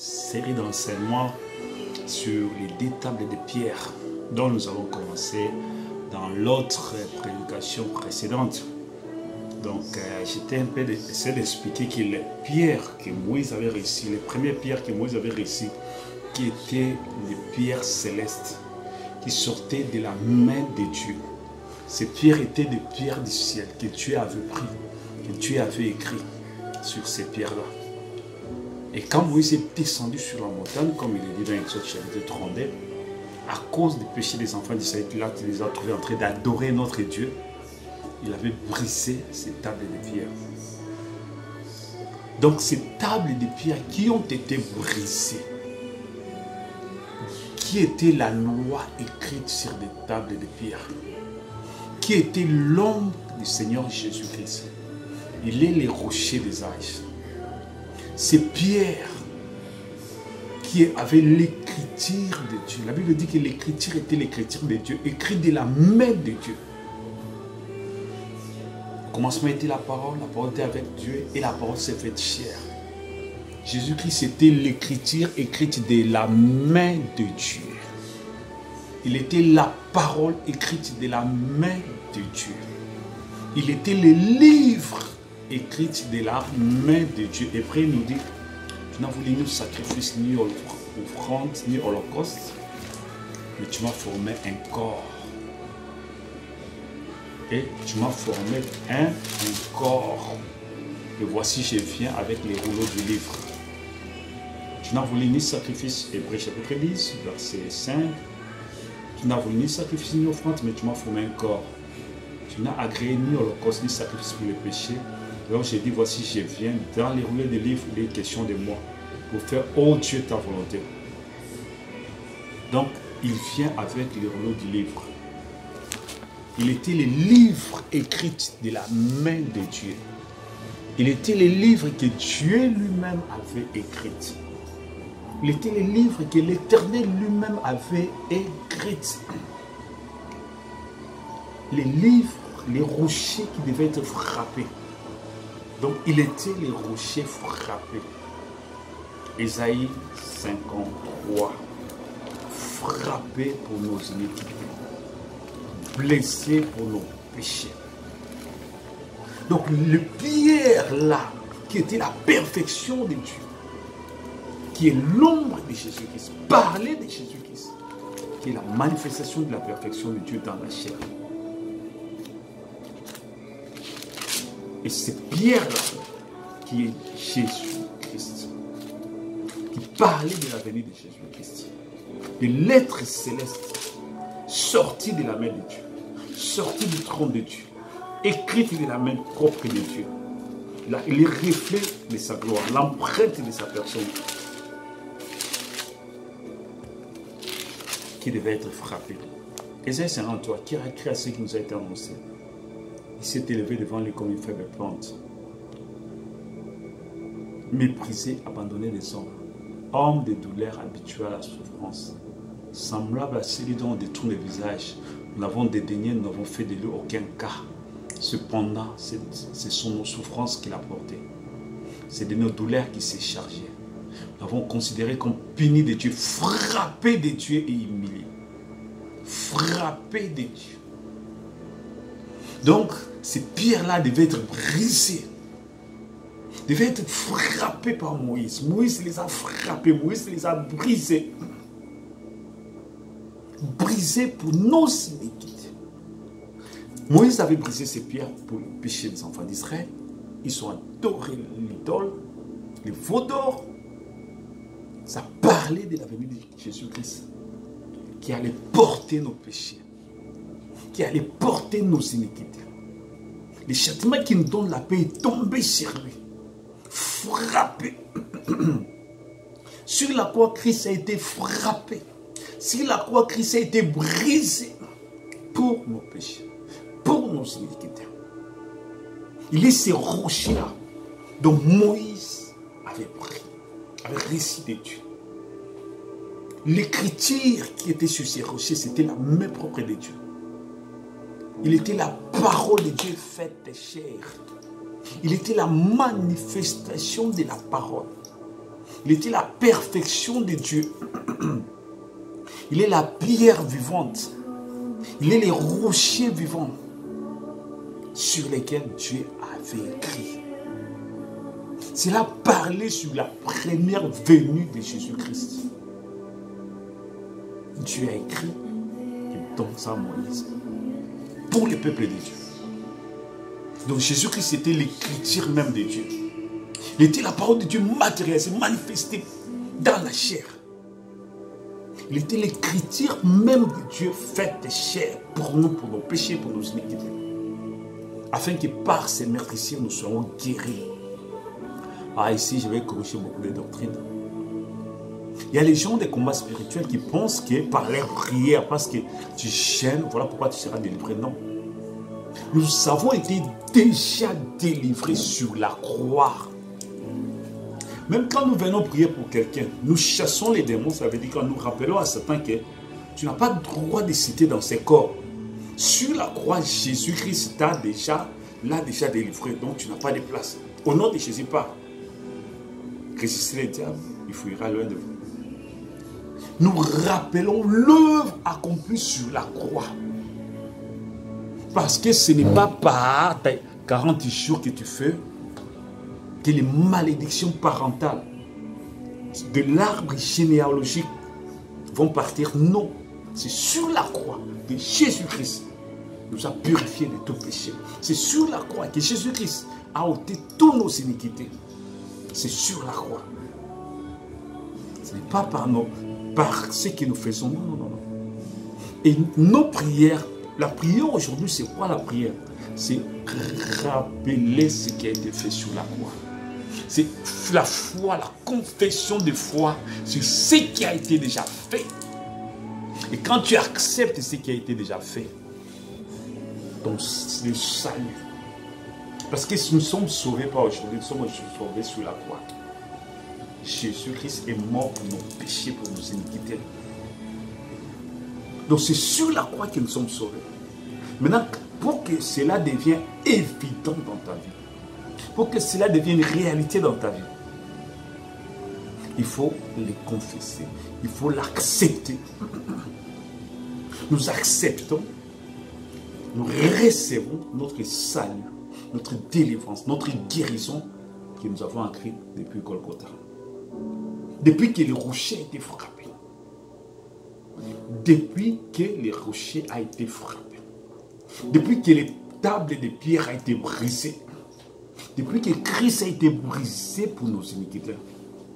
Série d'enseignements sur les deux tables de pierre dont nous avons commencé dans l'autre prédication précédente. Donc, j'étais un peu essayé d'expliquer que les pierres que Moïse avait reçues, les premières pierres que Moïse avait reçues, qui étaient les pierres célestes, qui sortaient de la main de Dieu. Ces pierres étaient des pierres du ciel que Dieu avait pris, que Dieu avait écrit sur ces pierres-là. Et quand Moïse est descendu sur la montagne, comme il est dit dans Exode chapitre 32, à cause du péché des enfants d'Israël, là, il les a trouvés en train d'adorer notre Dieu, il avait brisé ces tables de pierre. Donc ces tables de pierre qui ont été brisées, qui était la loi écrite sur des tables de pierre, qui était l'ombre du Seigneur Jésus-Christ. Il est le rocher des âges. Ces pierres qui avaient l'écriture de Dieu. La Bible dit que l'écriture était l'écriture de Dieu, écrite de la main de Dieu. Au commencement était la parole était avec Dieu et la parole s'est faite chair. Jésus-Christ était l'écriture écrite de la main de Dieu. Il était la parole écrite de la main de Dieu. Il était le livre écrit de la main de Dieu. Et après, il nous dit, tu n'as voulu ni sacrifice, ni offrande, ni holocauste, mais tu m'as formé un corps. Et tu m'as formé un corps. Et voici, je viens avec les rouleaux du livre. Tu n'as voulu ni sacrifice, Hébreux chapitre 10, verset 5. Tu n'as voulu ni sacrifice, ni offrande, mais tu m'as formé un corps. Tu n'as agréé ni holocauste, ni sacrifice pour le péché. Donc j'ai dit, voici, je viens dans les rouleaux des livres, il est question de moi, pour faire, oh Dieu, ta volonté. Donc, il vient avec les rouleaux du livre. Il était le livre écrit de la main de Dieu. Il était le livre que Dieu lui-même avait écrit. Il était le livre que l'Éternel lui-même avait écrit. Les livres, les rochers qui devaient être frappés. Donc, il était les rochers frappés. Ésaïe 53. Frappé pour nos iniquités. Blessé pour nos péchés. Donc, le pierre là, qui était la perfection de Dieu, qui est l'ombre de Jésus-Christ, parler de Jésus-Christ, qui est la manifestation de la perfection de Dieu dans la chair. Et cette pierre-là, qui est Jésus-Christ, qui parlait de la venue de Jésus-Christ, de l'être céleste, sorti de la main de Dieu, sorti du trône de Dieu, écrit de la main propre de Dieu. Là, il est reflet de sa gloire, l'empreinte de sa personne, qui devait être frappé. Ésaïe 53, qui a écrit à ce qui nous a été annoncé. Il s'est élevé devant lui comme une faible plante. Méprisé, abandonné des hommes. Homme de douleur, habitué à la souffrance. Semblable à celui dont on détourne le visage. Nous l'avons dédaigné, nous n'avons fait de lui aucun cas. Cependant, ce sont nos souffrances qu'il a portées. C'est de nos douleurs qu'il s'est chargé. Nous l'avons considéré comme puni de Dieu, frappé de Dieu et humilié. Frappé de Dieu. Donc, ces pierres-là devaient être brisées, devaient être frappées par Moïse. Moïse les a frappées, Moïse les a brisées. Brisées pour nos iniquités. Moïse avait brisé ces pierres pour le péché des enfants d'Israël. Ils ont adoré l'idole, les veaux d'or. Ça parlait de la venue de Jésus-Christ, qui allait porter nos péchés, qui allait porter nos iniquités. Le châtiment qui nous donne la paix est tombé sur lui, frappé. Sur la croix, Christ a été frappé. Sur la croix, Christ a été brisé pour nos péchés, pour nos iniquités. Il est ces rochers-là dont Moïse avait pris, avait récité Dieu. L'écriture qui était sur ces rochers, c'était la main propre de Dieu. Il était la parole de Dieu faite chair. Il était la manifestation de la parole. Il était la perfection de Dieu. Il est la pierre vivante. Il est les rochers vivants sur lesquels Dieu avait écrit. Cela parlait sur la première venue de Jésus-Christ. Dieu a écrit et donne ça à Moïse pour le peuple de Dieu. Donc Jésus-Christ était l'écriture même de Dieu. Il était la parole de Dieu matérialisée, manifestée dans la chair. Il était l'écriture même de Dieu faite chair pour nous, pour nos péchés, pour nos iniquités. Afin que par ces meurtrissures, nous soyons guéris. Ah, ici, je vais corriger beaucoup de doctrines. Il y a les gens des combats spirituels qui pensent que par leur prière, parce que tu gênes, voilà pourquoi tu seras délivré. Non. Nous avons été déjà délivrés sur la croix. Même quand nous venons prier pour quelqu'un, nous chassons les démons, ça veut dire que nous rappelons à Satan que tu n'as pas le droit de citer dans ses corps. Sur la croix, Jésus-Christ l'a déjà délivré, donc tu n'as pas de place. Au nom de Jésus, pas. Résistez le diable, il fuira loin de vous. Nous rappelons l'œuvre accomplie sur la croix. Parce que ce n'est pas par tes 40 jours que tu fais que les malédictions parentales de l'arbre généalogique vont partir. Non, c'est sur la croix que Jésus-Christ nous a purifiés de tout péché. C'est sur la croix que Jésus-Christ a ôté toutes nos iniquités. C'est sur la croix. Ce n'est pas par ce que nous faisons. Non, non, non. Et nos prières, la prière aujourd'hui, c'est quoi la prière? C'est rappeler ce qui a été fait sur la croix. C'est la foi, la confession de foi sur ce qui a été déjà fait. Et quand tu acceptes ce qui a été déjà fait, donc le salut. Parce que si nous sommes sauvés par aujourd'hui, nous sommes sauvés sur la croix. Jésus-Christ est mort pour nos péchés, pour nos iniquités. Donc c'est sur la croix que nous sommes sauvés. Maintenant, pour que cela devienne évident dans ta vie, pour que cela devienne une réalité dans ta vie, il faut les confesser, il faut l'accepter. Nous acceptons, nous recevons notre salut, notre délivrance, notre guérison que nous avons écrit depuis Golgotha. Depuis que le rocher a été frappé. Depuis que le rocher a été frappé. Depuis que les tables de pierre ont été brisées. Depuis que Christ a été brisé pour nos iniquités.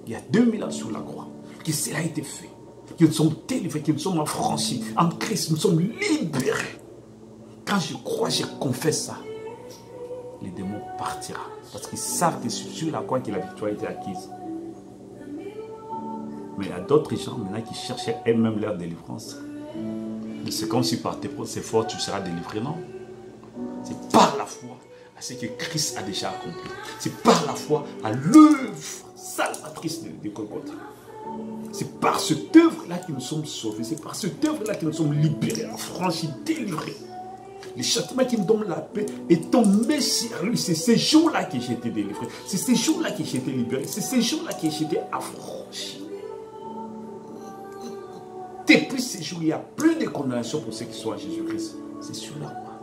Il y a 2000 ans sur la croix. Que cela a été fait. Que nous sommes délivrés, que nous sommes affranchis. En Christ, nous sommes libérés. Quand je crois, je confesse ça. Les démons partiront. Parce qu'ils savent que c'est sur la croix que la victoire a été acquise. Mais il y a d'autres gens maintenant qui cherchent eux-mêmes leur délivrance. C'est comme si par tes propres efforts tu seras délivré. Non. C'est par la foi à ce que Christ a déjà accompli. C'est par la foi à l'œuvre salvatrice de Golgotha. C'est par cette œuvre-là que nous sommes sauvés. C'est par cette œuvre-là que nous sommes libérés, affranchis, délivrés. Le châtiment qui me donne la paix est tombé sur lui. C'est ces jours-là que j'ai été délivré. C'est ces jours-là que j'ai été libéré. C'est ces jours-là que j'ai été affranchi. Depuis ces jours, il n'y a plus de condamnation pour ceux qui sont à Jésus-Christ. C'est sur la croix.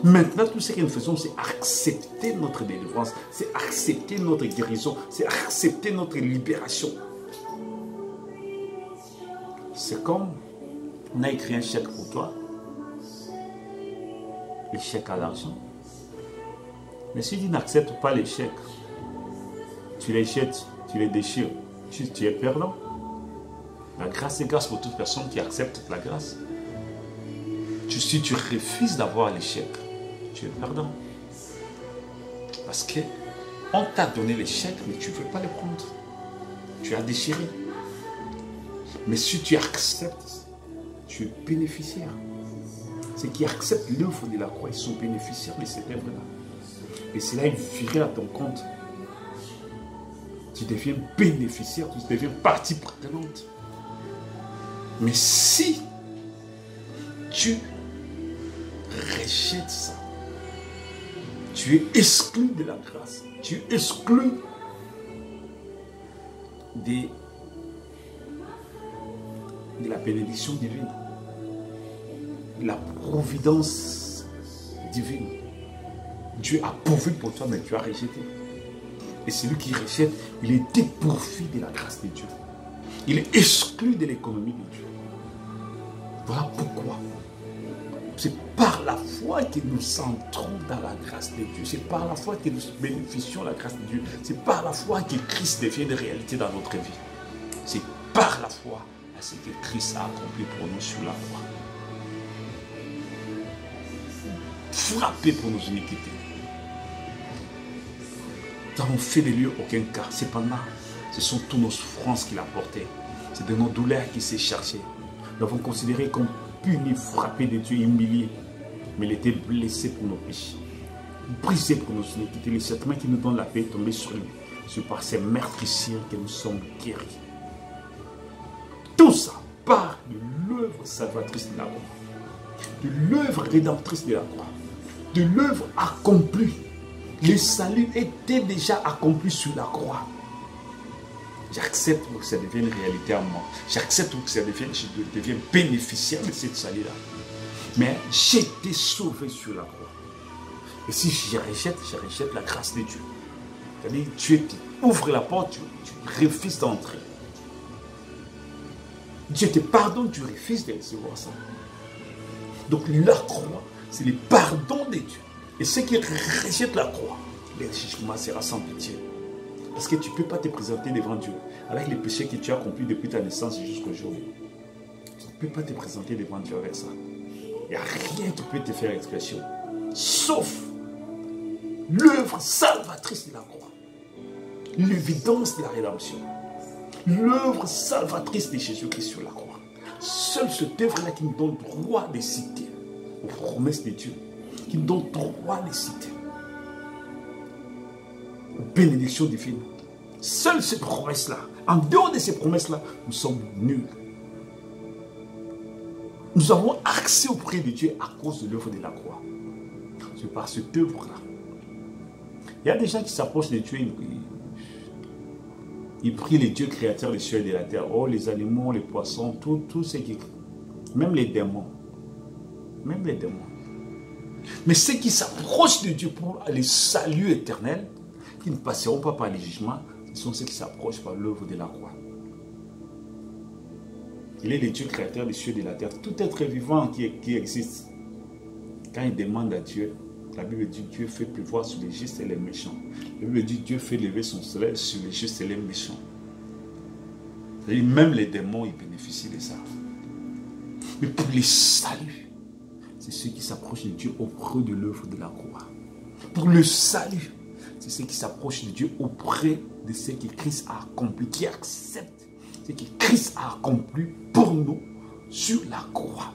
Maintenant, tout ce que nous faisons, c'est accepter notre délivrance. C'est accepter notre guérison. C'est accepter notre libération. C'est comme on a écrit un chèque pour toi. Le chèque à l'argent. Mais si tu n'acceptes pas les chèques, tu les jettes, tu les déchires, tu es perdant. La grâce est grâce pour toute personne qui accepte la grâce. Si tu refuses d'avoir les chèques, tu es perdant. Parce qu'on t'a donné les chèques, mais tu ne veux pas les prendre. Tu as déchiré. Mais si tu acceptes, tu es bénéficiaire. Ceux qui acceptent l'œuvre de la croix, ils sont bénéficiaires de cette œuvre-là. Et cela est viré à ton compte. Tu deviens bénéficiaire, tu deviens partie prenante. Mais si tu rejettes ça, tu es exclu de la grâce, tu es exclu de la bénédiction divine, de la providence divine. Dieu a pourvu pour toi, mais tu as rejeté. Et celui qui rejette, il est dépourvu de la grâce de Dieu. Il est exclu de l'économie de Dieu. Voilà pourquoi. C'est par la foi que nous entrons dans la grâce de Dieu. C'est par la foi que nous bénéficions de la grâce de Dieu. C'est par la foi que Christ devient une réalité dans notre vie. C'est par la foi à ce que Christ a accompli pour nous sur la croix. Frappé pour nos iniquités. Nous avons fait de lui aucun cas. Cependant, ce sont toutes nos souffrances qu'il a portées. C'est de nos douleurs qu'il s'est chargé. Nous l'avons considéré comme puni, frappé de Dieu, humilié. Mais il était blessé pour nos péchés. Brisé pour nos iniquités. Le châtiment qui nous donne la paix est tombé sur lui. C'est par ses meurtrissures que nous sommes guéris. Tout ça part de l'œuvre salvatrice de la croix. De l'œuvre rédemptrice de la croix. De l'œuvre accomplie. Le salut était déjà accompli sur la croix. J'accepte que ça devienne une réalité en moi. J'accepte que ça je devienne bénéficiaire de cette salut-là. Mais j'ai été sauvé sur la croix. Et si je rejette la grâce de Dieu. C'est-à-dire, Dieu ouvre la porte, tu refuses d'entrer. Dieu te pardonne, tu refuses de recevoir ça. Donc la croix, c'est le pardon de Dieu. Et ceux qui rejettent la croix, le jugement sera sans pitié. Parce que tu ne peux pas te présenter devant Dieu avec les péchés que tu as accomplis depuis ta naissance jusqu'aujourd'hui. Tu ne peux pas te présenter devant Dieu avec ça. Il n'y a rien qui peut te faire expression. Sauf l'œuvre salvatrice de la croix. L'évidence de la rédemption. L'œuvre salvatrice de Jésus-Christ sur la croix. Seule cette œuvre-là qui nous donne droit de citer aux promesses de Dieu. Qui nous donne droit de citer aux bénédictions divines. Seule cette promesse-là. En dehors de ces promesses-là, nous sommes nuls. Nous avons accès auprès de Dieu à cause de l'œuvre de la croix. C'est par cette œuvre-là. Il y a des gens qui s'approchent de Dieu. Ils prient les dieux créateurs des cieux et de la terre. Oh, les animaux, les poissons, tout ce qui... Même les démons. Même les démons. Mais ceux qui s'approchent de Dieu pour le salut éternel, qui ne passeront pas par les jugements, ce sont ceux qui s'approchent par l'œuvre de la croix. Il est le Dieu créateur des cieux et de la terre. Tout être vivant qui existe, quand il demande à Dieu, la Bible dit Dieu fait pleuvoir sur les justes et les méchants. La Bible dit Dieu fait lever son soleil sur les justes et les méchants. Et même les démons, ils bénéficient de ça. Mais pour les saluts, c'est ceux qui s'approchent de Dieu auprès de l'œuvre de la croix. Pour le salut, c'est ceux qui s'approchent de Dieu auprès de ce que Christ a accompli, qui acceptent ce que Christ a accompli pour nous sur la croix,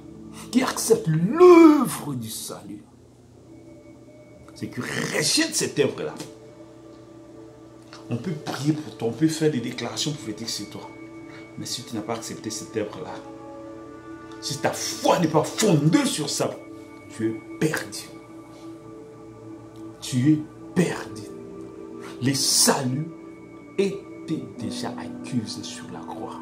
qui acceptent l'œuvre du salut. C'est qui rejettent cette œuvre-là. On peut prier pour toi, on peut faire des déclarations prophétiques sur toi. Mais si tu n'as pas accepté cette œuvre-là, si ta foi n'est pas fondée sur ça, tu es perdu. Tu es perdu. Le salut était déjà accusé sur la croix.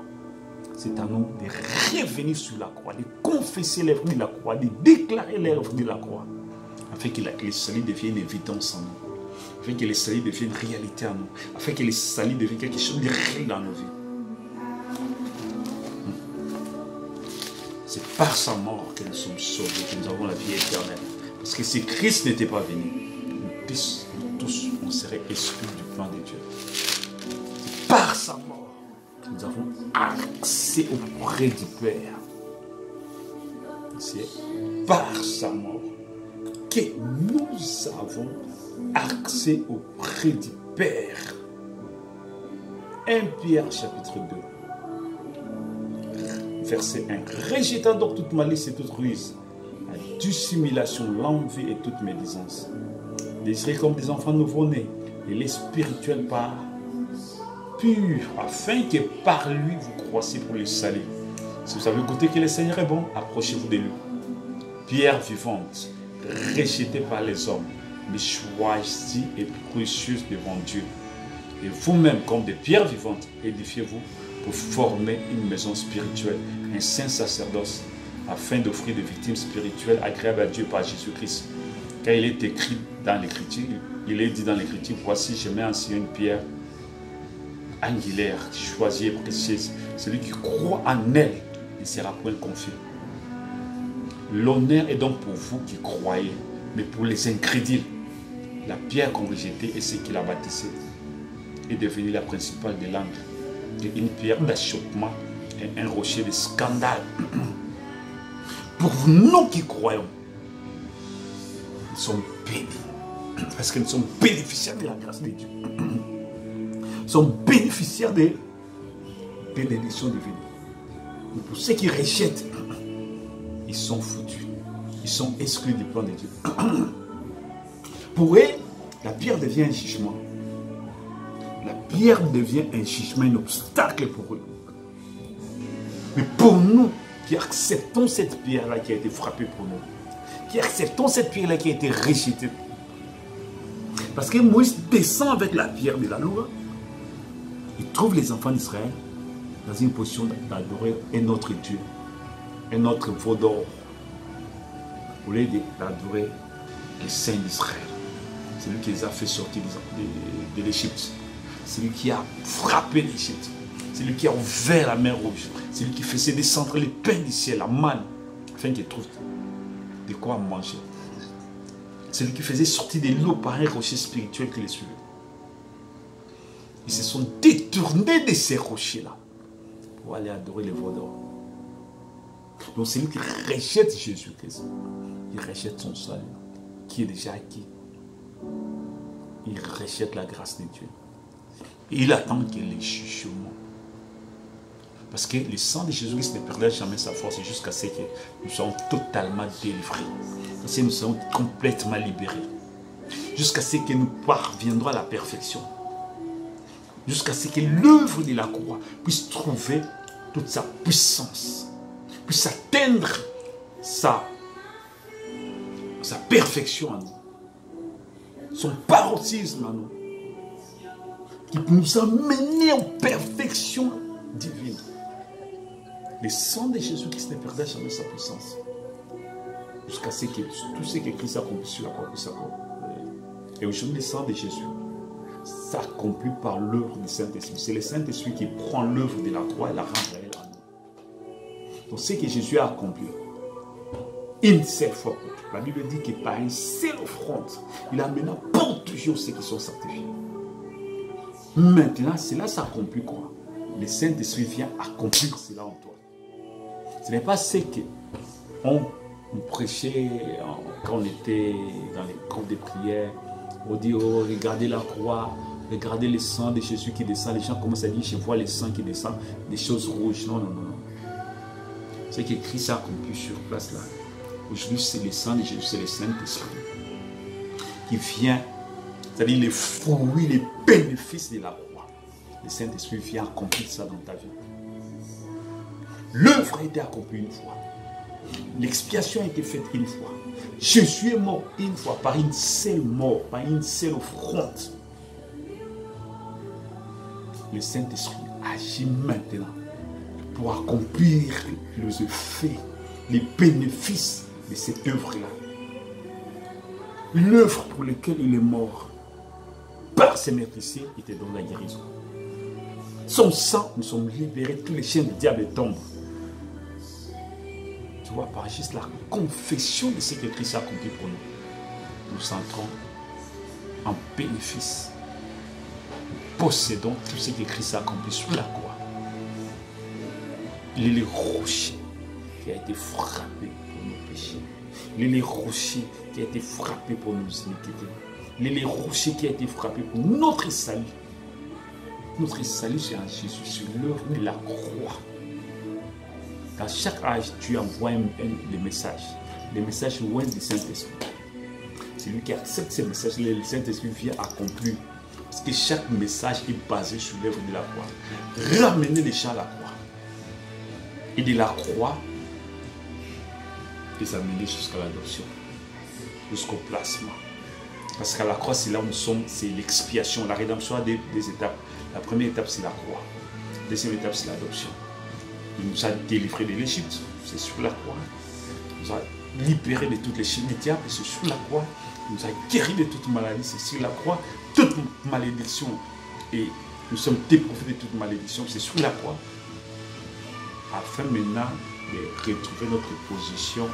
C'est à nous de revenir sur la croix, de confesser l'œuvre de la croix, de déclarer l'œuvre de la croix, afin que le salut devienne une évidence en nous, afin que le salut devienne une réalité en nous, afin que le salut devienne quelque chose de réel dans nos vies. C'est par sa mort que nous sommes sauvés, que nous avons la vie éternelle. Parce que si Christ n'était pas venu, nous tous, on serait exclus du plan de Dieu. C'est par sa mort que nous avons accès auprès du Père. C'est par sa mort que nous avons accès auprès du Père. 1 Pierre chapitre 2. Verset 1. Rejetant donc toute malice et toute ruse, la dissimulation, l'envie et toute médisance. Désirez comme des enfants nouveau-nés, et les spirituels par pur, afin que par lui vous croissiez pour le salut. Si vous avez goûté que le Seigneur est bon, approchez-vous de lui. Pierre vivante, rejetée par les hommes, mais choisie et précieuse devant Dieu. Et vous-même, comme des pierres vivantes, édifiez-vous pour former une maison spirituelle, un saint sacerdoce, afin d'offrir des victimes spirituelles agréables à Dieu par Jésus-Christ. Car il est écrit dans l'Écriture, il est dit dans l'Écriture, voici je mets en Sion une pierre angulaire, choisie et précieuse. Celui qui croit en elle ne sera point confus. L'honneur est donc pour vous qui croyez, mais pour les incrédules, la pierre qu'on rejetait et ceux qui la bâtissaient est devenue la principale de l'angle, une pierre d'achoppement et un rocher de scandale. Pour nous qui croyons, nous sommes bénis, parce que nous sommes bénéficiaires de la grâce de Dieu. Nous sommes bénéficiaires de l'élection divine. Mais pour ceux qui rejettent, ils sont foutus. Ils sont exclus du plan de Dieu. Pour eux, la pierre devient un jugement. La pierre devient un jugement, un obstacle pour eux. Mais pour nous, qui acceptons cette pierre-là qui a été frappée pour nous, qui acceptons cette pierre-là qui a été rejetée. Parce que Moïse descend avec la pierre de la loi, il trouve les enfants d'Israël dans une position d'adorer un autre Dieu, un autre veau d'or, au lieu d'adorer le Saint d'Israël. C'est lui qui les a fait sortir de l'Égypte. C'est lui qui a frappé l'Égypte. C'est lui qui a ouvert la mer rouge. C'est lui qui faisait descendre les pains du ciel, la manne, afin qu'ils trouvent de quoi manger. C'est lui qui faisait sortir de l'eau par un rocher spirituel qui les suivait. Ils se sont détournés de ces rochers-là pour aller adorer les veaux d'or. Donc c'est lui qui rejette Jésus-Christ. Il rejette son salut, qui est déjà acquis. Il rejette la grâce de Dieu. Et il attend qu'il y ait les jugements. Parce que le sang de Jésus-Christ ne perdra jamais sa force jusqu'à ce que nous soyons totalement délivrés. Parce que nous serons complètement libérés. Jusqu'à ce que nous parviendrons à la perfection. Jusqu'à ce que l'œuvre de la croix puisse trouver toute sa puissance. Puisse atteindre sa perfection à nous. Son paroxysme à nous. Qui peut nous amener aux perfections divines. Le sang de Jésus-Christ ne perdra jamais sa puissance. Jusqu'à ce que tout ce que Christ a accompli sur la croix puisse s'accomplir. Et aujourd'hui, le sang de Jésus s'accomplit par l'œuvre du Saint-Esprit. C'est le Saint-Esprit qui prend l'œuvre de la croix et la rend réelle à nous. Donc ce que Jésus a accompli, une seule fois pour toutes. La Bible dit que par une seule offrande, il amena pour toujours ceux qui sont sanctifiés. Maintenant, cela s'accomplit quoi? Le Saint-Esprit vient accomplir cela en toi. Ce n'est pas ce qu'on prêchait quand on était dans les groupes de prière. On dit, oh, regardez la croix, regardez le sang de Jésus qui descend. Les gens commencent à dire, je vois le sang qui descend, des choses rouges. Non, non, non, non. C'est que Christ a accompli sur place là. Aujourd'hui, c'est le sang de Jésus, c'est le Saint-Esprit qui vient, c'est-à-dire les fruits, les bénéfices de la croix. Le Saint-Esprit vient accomplir ça dans ta vie. L'œuvre a été accomplie une fois. L'expiation a été faite une fois. Jésus est mort une fois par une seule mort, par une seule offrande. Le Saint-Esprit agit maintenant pour accomplir les effets, les bénéfices de cette œuvre-là. L'œuvre pour laquelle il est mort. Par ses meurtrisseurs, il te donne la guérison. Son sang, nous sommes libérés, tous les chaînes du diable tombent. Tu vois, par juste la confession de ce que Christ a accompli pour nous, nous entrons en bénéfice. Nous possédons tout ce que Christ a accompli sur la croix. Il est le rocher qui a été frappé pour nos péchés. Il est le rocher qui a été frappé pour nos iniquités. Il est le rocher qui a été frappé pour notre salut. Notre salut, c'est en Jésus, sur l'œuvre de la croix. Dans chaque âge, tu envoies des messages. Les messages loin du Saint-Esprit. C'est lui qui accepte ces messages. Le Saint-Esprit vient accomplir. Parce que chaque message est basé sur l'œuvre de la croix. Ramener les gens à la croix. Et de la croix, les amener jusqu'à l'adoption. Jusqu'au placement. Parce qu'à la croix, c'est là où nous sommes, c'est l'expiation. La rédemption a des étapes. La première étape, c'est la croix. La deuxième étape, c'est l'adoption. Il nous a délivrés de l'Égypte, c'est sur la croix. Il nous a libérés de toutes les chaînes du diable, c'est sur la croix. Il nous a guéris de toute maladie, c'est sur la croix. Toute malédiction, et nous sommes dépourvus de toute malédiction, c'est sur la croix. Afin maintenant de retrouver notre position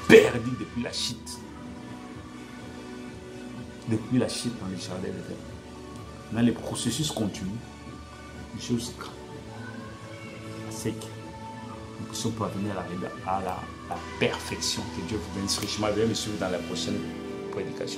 perdue depuis la chute. Depuis la chute dans le jardin d'Éden. Maintenant, le processus continue jusqu'à ce que nous puissions parvenir à la perfection. Que Dieu vous bénisse richement. Veuillez me suivre dans la prochaine prédication.